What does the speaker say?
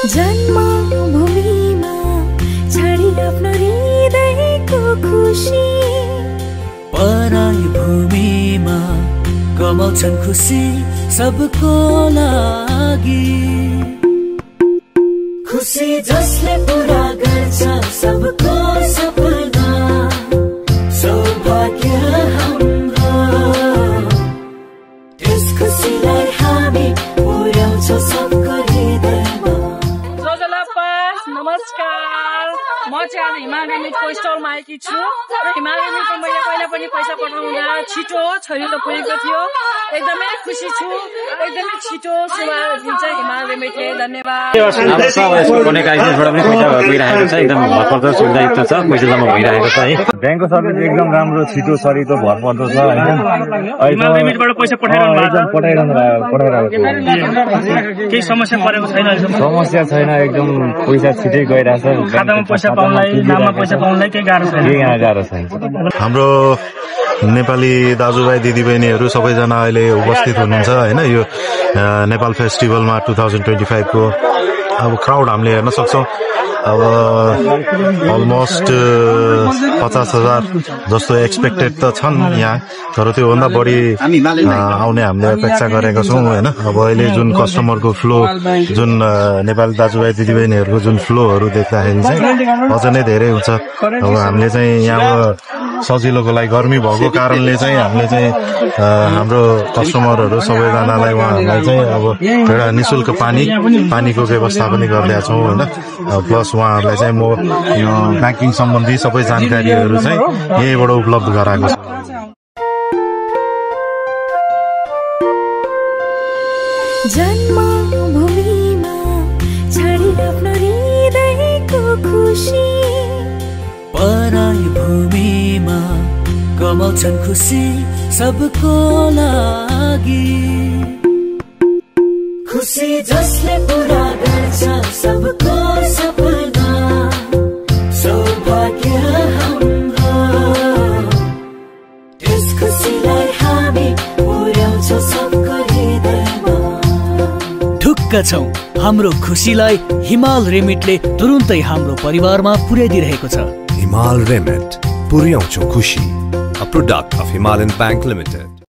जन्मभूमिमा छाडी आफ्नो हृदयको खुसी, पराई भूमिमा कमाउँछन् खुसी सबको लागि। खुसी जसले पुरा गर्छ सबको सपना, सौभाग्य हाम्रो। त्यस खुसीलाई हामी पुर्याउँछौँ सबको हृदयमा। नमस्कार, म चाहिँ आज हिमाल रेमिटको स्टलमा आएकी छु र हिमाल रेमिटको मैले पहिला पनि पैसा पठाउँदा छिटो छैन पुगेको थियो। एकदमै खुसी छु, एकदमै छिटो सेवा दिन्छ हिमाल रेमिटले। धन्यवाद। एकदम भरपर्दो सुविधायुक्त छ, पैसा जम्मा भइरहेको छ है। ब्याङ्कको सर्भिस एकदम राम्रो, छिटो सरितो भरपर्दो छ होइन। हिमाल रेमिटबाट पैसा पठाइरहेको केही समस्या परेको छैन? समस्या छैन, एकदम पैसा छिटै गइरहेछ। खातामा पैसा पाउनलाई, नाममा पैसा पाउनलाई केही गाह्रो छैन। हाम्रो नेपाली दाजुभाइ दिदीबहिनीहरू सबैजना अहिले उपस्थित हुनुहुन्छ होइन। यो नेपाल फेस्टिभलमा 2025 को अब क्राउड हामीले हेर्न सक्छौँ। अब अलमोस्ट 50,000 जस्तो एक्सपेक्टेड त छन् यहाँ, तर त्योभन्दा बढी आउने हामीले अपेक्षा गरेका छौँ होइन। अब अहिले जुन कस्टमरको फ्लो, जुन नेपाली दाजुभाइ दिदीबहिनीहरूको जुन फ्लोहरू देख्दाखेरि चाहिँ अझ नै धेरै हुन्छ। अब हामीले चाहिँ यहाँ सजिलोको लागि गर्मी भएको कारणले चाहिँ हामीले चाहिँ हाम्रो कस्टमरहरू सबैजनालाई उहाँहरूलाई चाहिँ अब एउटा निःशुल्क पानीको व्यवस्था पनि गरिदिएका छौँ होइन। प्लस उहाँहरूलाई चाहिँ म यो ब्याङ्किङ सम्बन्धी सबै जानकारीहरू चाहिँ यहीँबाट उपलब्ध गराएको छ। जन्मभूमिमा छाडी आफ्नो हृदयको खुसी, पराई भूमिमा कमाउँछन् खुसी सबको लागि। खुसी जसले पुरा गर्छ सबको सपना, सौभाग्य हाम्रो। त्यस खुसीलाई हामी पुर्याउँछौँ सबको हृदयमा। ढुक्क छौँ हाम्रो खुसीलाई हिमाल रेमिटले तुरुन्तै हाम्रो परिवारमा पुर्याइदिरहेको छ। Himal Remit, पुर्याउँछौँ खुसी, a product of Himalayan Bank Limited.